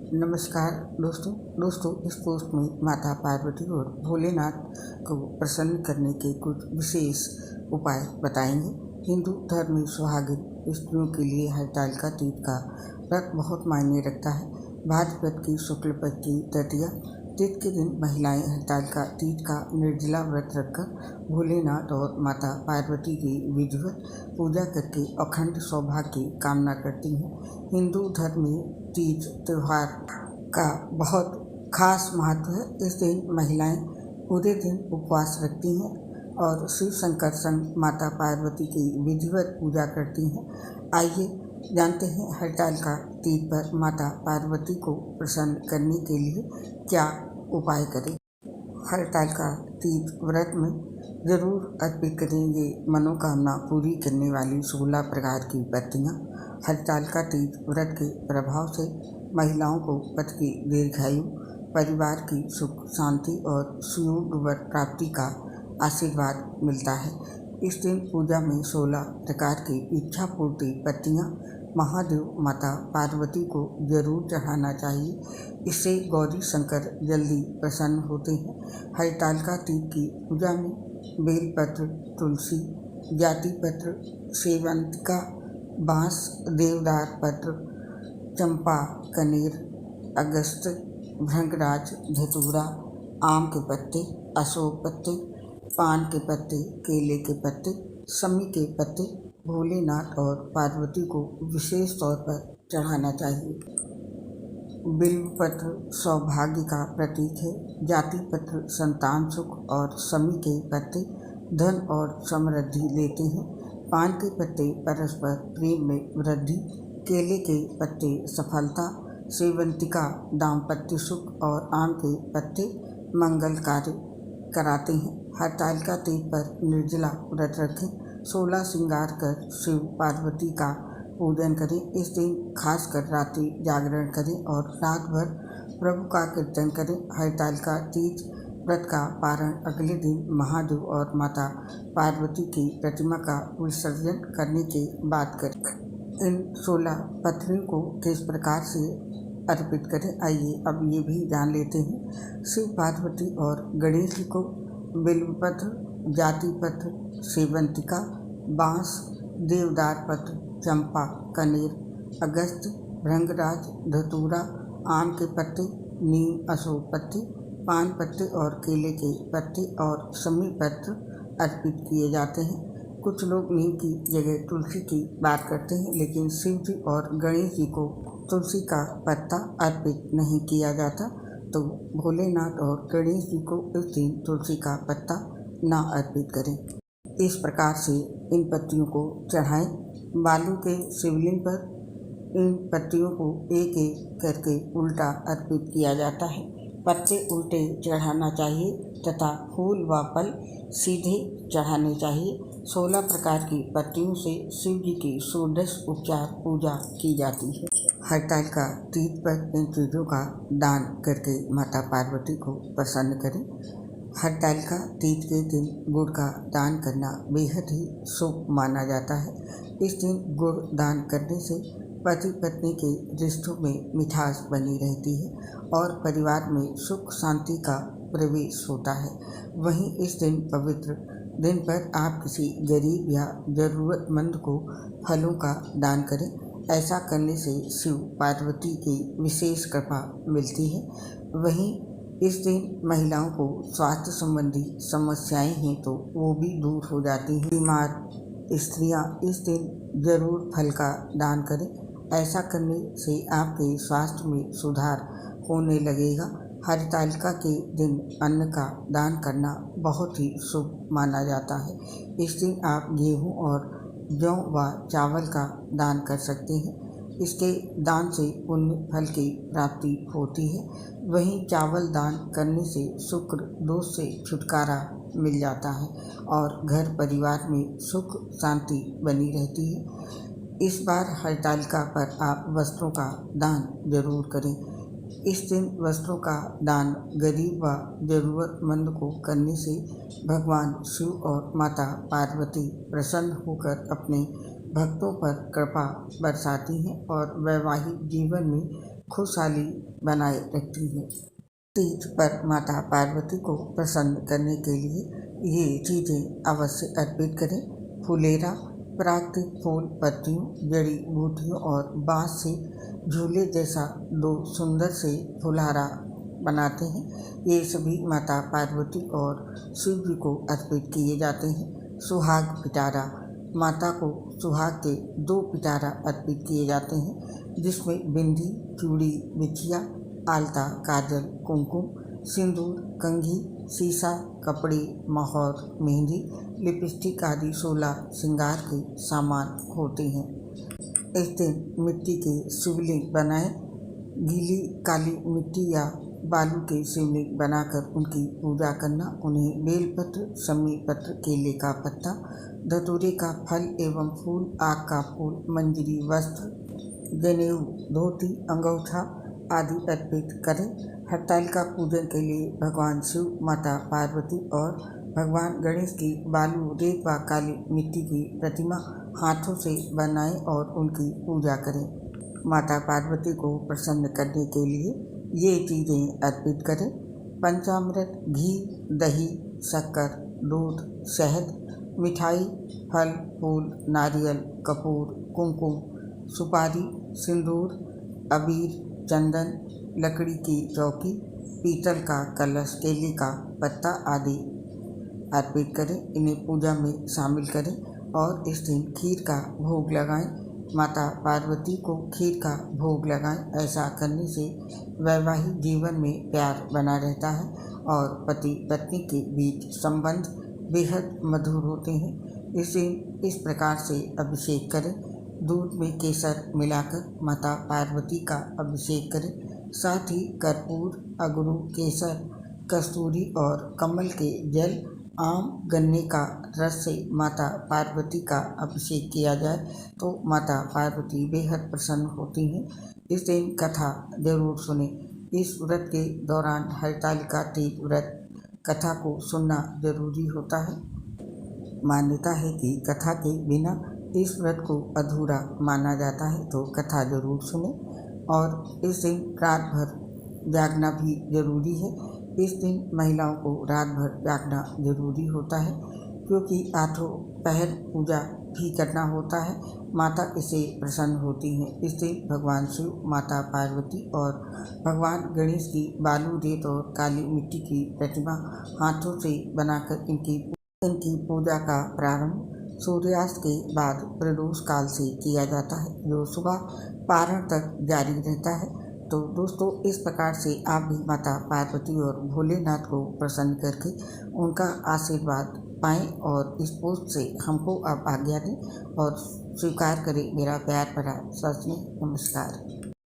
नमस्कार दोस्तों इस पोस्ट में माता पार्वती और भोलेनाथ को प्रसन्न करने के कुछ विशेष उपाय बताएंगे। हिंदू धर्म में सुहागिन स्त्रियों के लिए हरतालिका तीज का व्रत बहुत मायने रखता है। भाद्रपद की शुक्ल पक्ष की तृतीया तीज के दिन महिलाएं हरतालिका तीज का निर्जला व्रत रखकर भोलेनाथ और माता पार्वती की विधिवत पूजा करके अखंड सौभाग्य की कामना करती हैं। हिंदू धर्म में तीज त्यौहार का बहुत खास महत्व है। इस दिन महिलाएं पूरे दिन उपवास रखती हैं और शिव शंकर संग माता पार्वती की विधिवत पूजा करती हैं। आइए जानते हैं हरतालिका तीज पर माता पार्वती को प्रसन्न करने के लिए क्या उपाय करें। हरतालिका तीज व्रत में जरूर अर्पित करें ये मनोकामना पूरी करने वाली 16 प्रकार की पत्तियाँ। हरतालिका तीज व्रत के प्रभाव से महिलाओं को पति की दीर्घायु, परिवार की सुख शांति और सुयोग वर प्राप्ति का आशीर्वाद मिलता है। इस दिन पूजा में 16 प्रकार की इच्छा पूर्ति पत्तियाँ महादेव माता पार्वती को जरूर चढ़ाना चाहिए। इससे गौरी शंकर जल्दी प्रसन्न होते हैं। हरतालिका तीज की पूजा में बेलपत्र, तुलसी, जाति पत्र, सेवंतिका, बांस, देवदार पत्र, चंपा, कनेर, अगस्त, भृंगराज, धतूरा, आम के पत्ते, अशोक पत्ते, पान के पत्ते, केले के पत्ते, शमी के पत्ते भोलेनाथ और पार्वती को विशेष तौर पर चढ़ाना चाहिए। बिल्वपत्र सौभाग्य का प्रतीक है। जाति पत्र संतान सुख और शमी के पत्ते धन और समृद्धि लेते हैं। पान के पत्ते परस्पर प्रेम में वृद्धि, केले के पत्ते सफलता, सेवंतिका दाम्पत्य सुख और आम के पत्ते मंगल कार्य कराते हैं। हरतालिका तीज पर निर्जला व्रत रखें। 16 श्रृंगार कर शिव पार्वती का पूजन करें। इस दिन खासकर रात्रि जागरण करें और रात भर प्रभु का कीर्तन करें। हरतालिका तीज व्रत का पारण अगले दिन महादेव और माता पार्वती की प्रतिमा का विसर्जन करने के बाद करें। इन 16 पत्रियों को किस प्रकार से अर्पित करें, आइए अब ये भी जान लेते हैं। शिव पार्वती और गणेश जी को बिल्वपत्र, जाति पत्र, सेवंतिका, बांस, देवदार पत्र, चंपा, कनेर, अगस्त, भृंगराज, धतूरा, आम के पत्ते, नीम, अशोक पत्ते, पान पत्ते और केले के पत्ते और शमी पत्र अर्पित किए जाते हैं। कुछ लोग नीम की जगह तुलसी की बात करते हैं, लेकिन शिव जी और गणेश जी को तुलसी का पत्ता अर्पित नहीं किया जाता, तो भोलेनाथ और गणेश जी को इस दिन तुलसी का पत्ता ना अर्पित करें। इस प्रकार से इन पत्तियों को चढ़ाएं। बालू के शिवलिंग पर इन पत्तियों को एक एक करके उल्टा अर्पित किया जाता है। पत्ते उल्टे चढ़ाना चाहिए तथा फूल व फल सीधे चढ़ाने चाहिए। 16 प्रकार की पत्तियों से शिव जी की षोडश उपचार पूजा की जाती है। हरतालिका तीज पर इन चीज़ों का दान करके माता पार्वती को प्रसन्न करें। हरतालिका तीज के दिन गुड़ का दान करना बेहद ही शुभ माना जाता है। इस दिन गुड़ दान करने से पति पत्नी के रिश्तों में मिठास बनी रहती है और परिवार में सुख शांति का प्रवेश होता है। वहीं इस दिन पवित्र दिन पर आप किसी गरीब या ज़रूरतमंद को फलों का दान करें। ऐसा करने से शिव पार्वती की विशेष कृपा मिलती है। वहीं इस दिन महिलाओं को स्वास्थ्य संबंधी समस्याएं हैं तो वो भी दूर हो जाती हैं। बीमार स्त्रियां इस दिन जरूर फल का दान करें। ऐसा करने से आपके स्वास्थ्य में सुधार होने लगेगा। हरतालिका के दिन अन्न का दान करना बहुत ही शुभ माना जाता है। इस दिन आप गेहूं और जौ व चावल का दान कर सकते हैं। इसके दान से पुण्य फल की प्राप्ति होती है। वहीं चावल दान करने से शुक्र दोष से छुटकारा मिल जाता है और घर परिवार में सुख शांति बनी रहती है। इस बार हरतालिका पर आप वस्त्रों का दान जरूर करें। इस दिन वस्त्रों का दान गरीब व ज़रूरतमंद को करने से भगवान शिव और माता पार्वती प्रसन्न होकर अपने भक्तों पर कृपा बरसाती हैं और वैवाहिक जीवन में खुशहाली बनाए रखती है। तीज पर माता पार्वती को प्रसन्न करने के लिए ये चीज़ें अवश्य अर्पित करें। फुलेरा, प्राकृतिक फूल पत्तियों, जड़ी बूटियों और बाँस से झूले जैसा 2 सुंदर से फुलहारा बनाते हैं। ये सभी माता पार्वती और शिव जी को अर्पित किए जाते हैं। सुहाग पिटारा, माता को सुहाग के 2 पिटारा अर्पित किए जाते हैं, जिसमें बिंदी, चूड़ी, बिछिया, आलता, काजल, कुमकुम, सिंदूर, कंघी, शीशा, कपड़े, मोहर, मेहंदी, लिपस्टिक आदि 16 श्रृंगार के सामान होते हैं। इस दिन मिट्टी के शिवलिंग बनाएं। गीली काली मिट्टी या बालू के शिवलिंग बनाकर उनकी पूजा करना, उन्हें बेलपत्र, शमी पत्र, केले का पत्ता, धतूरे का फल एवं फूल, आक का फूल, मंजरी, वस्त्र, जनेऊ, धोती, अंगूठा आदि अर्पित करें। हरतालिका पूजन के लिए भगवान शिव, माता पार्वती और भगवान गणेश की बालू, रेत व काली मिट्टी की प्रतिमा हाथों से बनाएं और उनकी पूजा करें। माता पार्वती को प्रसन्न करने के लिए ये चीज़ें अर्पित करें। पंचामृत, घी, दही, शक्कर, दूध, शहद, मिठाई, फल, फूल, नारियल, कपूर, कुमकुम, सुपारी, सिंदूर, अबीर, चंदन, लकड़ी की चौकी, पीतल का कलश, केले का पत्ता आदि अर्पित करें। इन्हें पूजा में शामिल करें और इस दिन खीर का भोग लगाएं। माता पार्वती को खीर का भोग लगाएं। ऐसा करने से वैवाहिक जीवन में प्यार बना रहता है और पति पत्नी के बीच संबंध बेहद मधुर होते हैं। इस प्रकार से अभिषेक करें। दूध में केसर मिलाकर माता पार्वती का अभिषेक करें। साथ ही कर्पूर, अगरू, केसर, कस्तूरी और कमल के जल, आम, गन्ने का रस से माता पार्वती का अभिषेक किया जाए तो माता पार्वती बेहद प्रसन्न होती हैं। इस दिन कथा जरूर सुने। इस व्रत के दौरान हरतालिका तीज व्रत कथा को सुनना जरूरी होता है। मान्यता है कि कथा के बिना इस व्रत को अधूरा माना जाता है, तो कथा जरूर सुने। और इस दिन रात भर जागना भी जरूरी है। इस दिन महिलाओं को रात भर जागना जरूरी होता है, क्योंकि आठों पहर पूजा भी करना होता है। माता इससे प्रसन्न होती हैं। इस दिन भगवान शिव, माता पार्वती और भगवान गणेश की बालू, रेत और काली मिट्टी की प्रतिमा हाथों से बनाकर इनकी पूजा का प्रारंभ सूर्यास्त के बाद प्रदोष काल से किया जाता है, जो सुबह पारण तक जारी रहता है। तो दोस्तों, इस प्रकार से आप भी माता पार्वती और भोलेनाथ को प्रसन्न करके उनका आशीर्वाद पाएं और इस पोस्ट से हमको आप आज्ञा दें और स्वीकार करें मेरा प्यार भरा सच में नमस्कार।